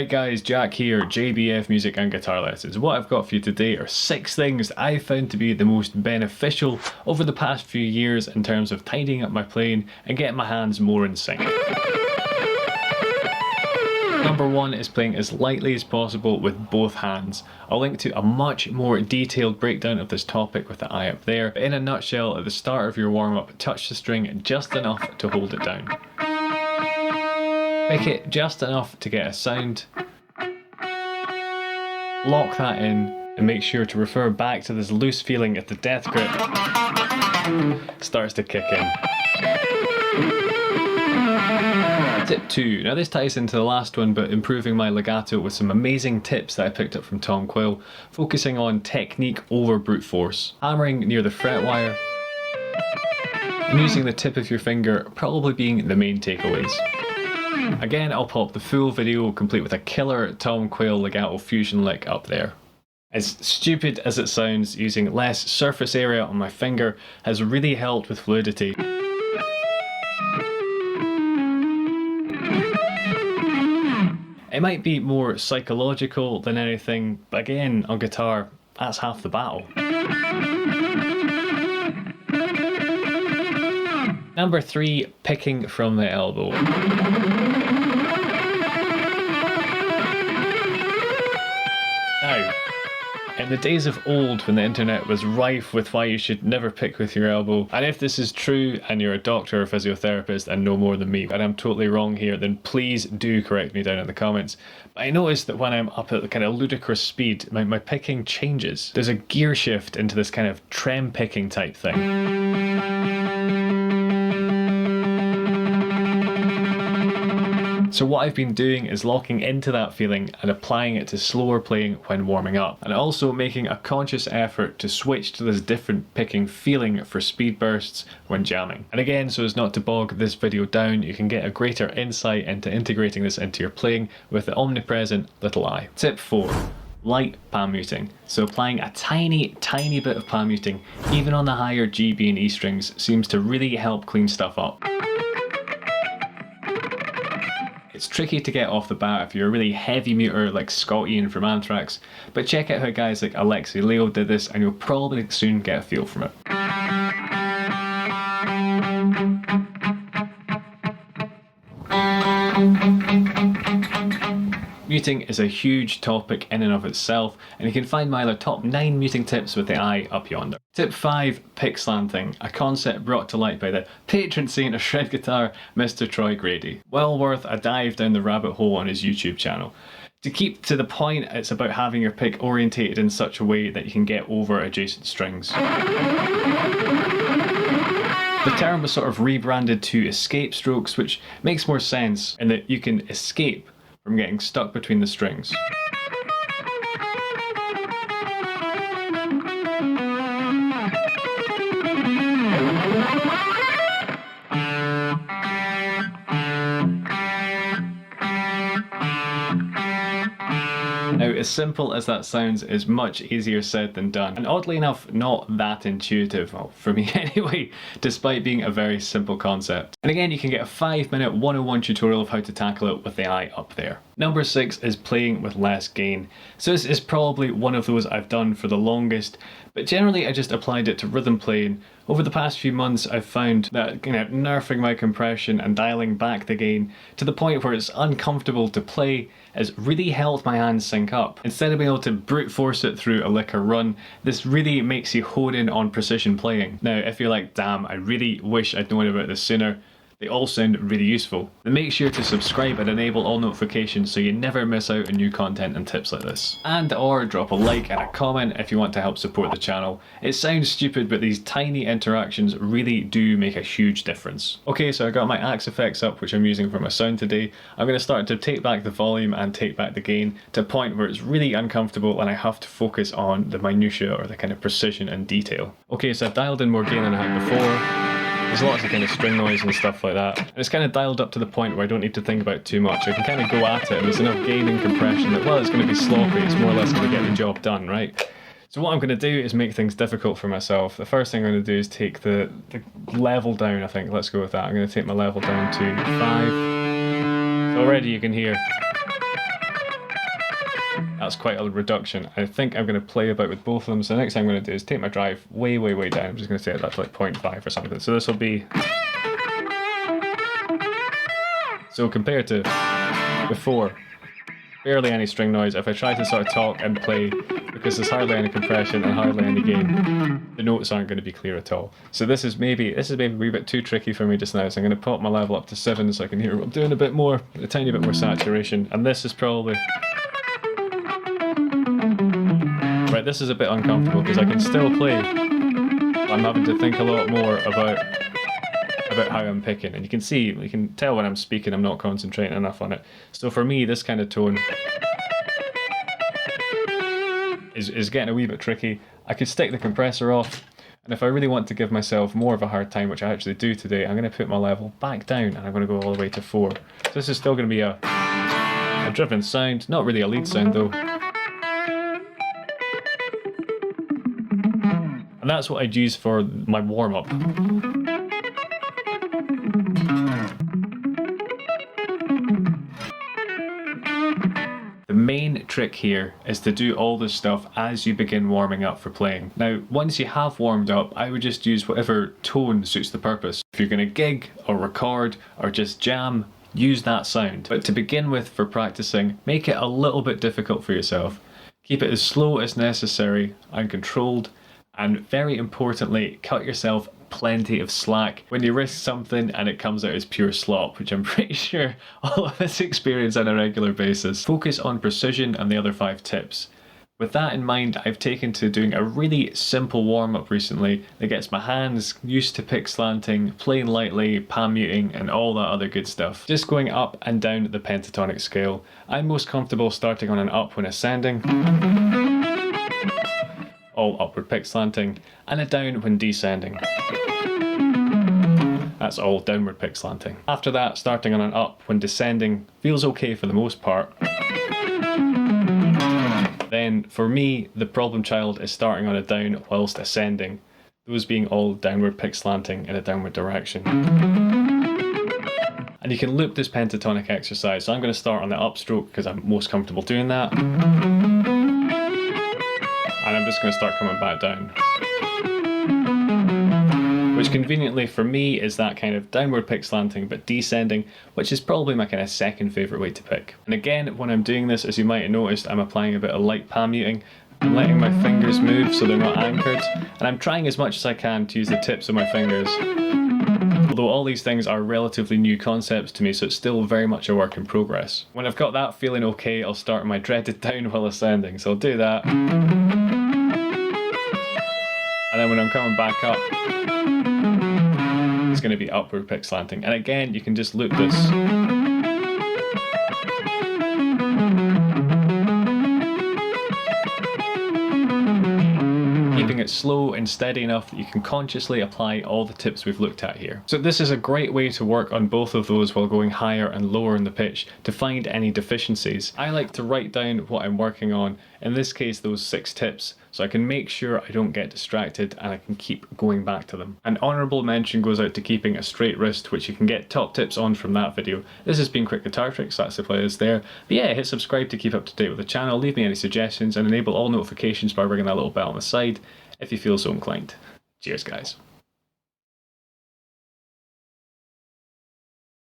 Right guys, Jack here, JBF Music and Guitar Lessons. What I've got for you today are 6 things I found to be the most beneficial over the past few years in terms of tidying up my playing and getting my hands more in sync. Number 1 is playing as lightly as possible with both hands. I'll link to a much more detailed breakdown of this topic with the eye up there, but in a nutshell, at the start of your warm-up, touch the string just enough to hold it down. Pick it just enough to get a sound, lock that in, and make sure to refer back to this loose feeling if the death grip starts to kick in. Tip 2. Now this ties into the last one, but improving my legato with some amazing tips that I picked up from Tom Quill, focusing on technique over brute force. Hammering near the fret wire, and using the tip of your finger probably being the main takeaways. Again, I'll pop the full video complete with a killer Tom Quill legato fusion lick up there. As stupid as it sounds, using less surface area on my finger has really helped with fluidity. It might be more psychological than anything, but again, on guitar, that's half the battle. Number 3, picking from the elbow. Now, in the days of old when the internet was rife with why you should never pick with your elbow, and if this is true and you're a doctor or physiotherapist and know more than me, and I'm totally wrong here, then please do correct me down in the comments. But I noticed that when I'm up at the kind of ludicrous speed, my picking changes. There's a gear shift into this kind of trem picking type thing. So what I've been doing is locking into that feeling and applying it to slower playing when warming up, and also making a conscious effort to switch to this different picking feeling for speed bursts when jamming. And again, so as not to bog this video down, you can get a greater insight into integrating this into your playing with the omnipresent little eye. Tip 4. Light palm muting. So applying a tiny bit of palm muting, even on the higher G, B and E strings, seems to really help clean stuff up. It's tricky to get off the bat if you're a really heavy muter like Scott Ian from Anthrax, but check out how guys like Alexi Leo did this and you'll probably soon get a feel from it. Muting is a huge topic in and of itself, and you can find my other top 9 muting tips with the eye up yonder. Tip 5, pick slanting, a concept brought to light by the patron saint of shred guitar, Mr. Troy Grady. Well worth a dive down the rabbit hole on his YouTube channel. To keep to the point, it's about having your pick orientated in such a way that you can get over adjacent strings. The term was sort of rebranded to escape strokes, which makes more sense in that you can escape from getting stuck between the strings. Now, as simple as that sounds, is much easier said than done, and oddly enough, not that intuitive, well, for me anyway, despite being a very simple concept. And again, you can get a 5-minute 101 tutorial of how to tackle it with the eye up there. Number 6 is playing with less gain. So this is probably one of those I've done for the longest, but generally I just applied it to rhythm playing. Over the past few months I've found that nerfing my compression and dialing back the gain to the point where it's uncomfortable to play has really helped my hands sync up. Instead of being able to brute force it through a lick or run, this really makes you hone in on precision playing. Now if you're like, damn, I really wish I'd known about this sooner, they all sound really useful. Then make sure to subscribe and enable all notifications so you never miss out on new content and tips like this. And or drop a like and a comment if you want to help support the channel. It sounds stupid, but these tiny interactions really do make a huge difference. Okay, so I got my axe effects up, which I'm using for my sound today. I'm going to start to take back the volume and take back the gain to a point where it's really uncomfortable and I have to focus on the minutiae or the kind of precision and detail. Okay, so I've dialed in more gain than I had before. There's lots of kind of string noise and stuff like that. And it's kind of dialed up to the point where I don't need to think about too much. I can kind of go at it and there's enough gain and compression that, well, it's going to be sloppy, it's more or less going to get the job done, right? So what I'm going to do is make things difficult for myself. The first thing I'm going to do is take the level down, I think. Let's go with that. I'm going to take my level down to 5. So already you can hear That's quite a reduction. I think I'm going to play about with both of them. So the next thing I'm going to do is take my drive way, way, way down. I'm just going to set that to like 0.5 or something. So this will be... So compared to before, barely any string noise. If I try to sort of talk and play, because there's hardly any compression and hardly any gain, the notes aren't going to be clear at all. So this is maybe a wee bit too tricky for me just now, so I'm going to pop my level up to 7 so I can hear what I'm doing a bit more, a tiny bit more saturation, and this is probably... Right, this is a bit uncomfortable because I can still play, but I'm having to think a lot more about how I'm picking, and you can tell when I'm speaking I'm not concentrating enough on it. So for me, this kind of tone is getting a wee bit tricky. I could stick the compressor off, and if I really want to give myself more of a hard time, which I actually do today, I'm going to put my level back down and I'm going to go all the way to 4. So this is still going to be a driven sound, not really a lead sound though. And that's what I'd use for my warm-up. The main trick here is to do all this stuff as you begin warming up for playing. Now, once you have warmed up, I would just use whatever tone suits the purpose. If you're going to gig or record or just jam, use that sound. But to begin with, for practicing, make it a little bit difficult for yourself. Keep it as slow as necessary and controlled, and very importantly, cut yourself plenty of slack when you risk something and it comes out as pure slop, which I'm pretty sure all of us experience on a regular basis. Focus on precision and the other 5 tips. With that in mind, I've taken to doing a really simple warm-up recently that gets my hands used to pick slanting, playing lightly, palm muting, and all that other good stuff. Just going up and down the pentatonic scale. I'm most comfortable starting on an up when ascending, all upward pick slanting, and a down when descending. That's all downward pick slanting. After that, starting on an up when descending feels okay for the most part. Then, for me, the problem child is starting on a down whilst ascending, those being all downward pick slanting in a downward direction. And you can loop this pentatonic exercise, so I'm going to start on the upstroke because I'm most comfortable doing that. And I'm just going to start coming back down. Which conveniently for me is that kind of downward pick slanting but descending, which is probably my kind of second favourite way to pick. And again, when I'm doing this, as you might have noticed, I'm applying a bit of light palm muting. I'm letting my fingers move so they're not anchored, and I'm trying as much as I can to use the tips of my fingers. Although all these things are relatively new concepts to me, so it's still very much a work in progress. When I've got that feeling okay, I'll start my dreaded down while ascending, so I'll do that. And then when I'm coming back up, it's going to be upward pick slanting. And again, you can just loop this. Keeping it slow and steady enough that you can consciously apply all the tips we've looked at here. So this is a great way to work on both of those while going higher and lower in the pitch to find any deficiencies. I like to write down what I'm working on, in this case those 6 tips, so I can make sure I don't get distracted and I can keep going back to them. An honourable mention goes out to keeping a straight wrist, which you can get top tips on from that video. This has been Quick Guitar Tricks, that's the playlist there. But yeah, hit subscribe to keep up to date with the channel, leave me any suggestions, and enable all notifications by ringing that little bell on the side if you feel so inclined. Cheers guys.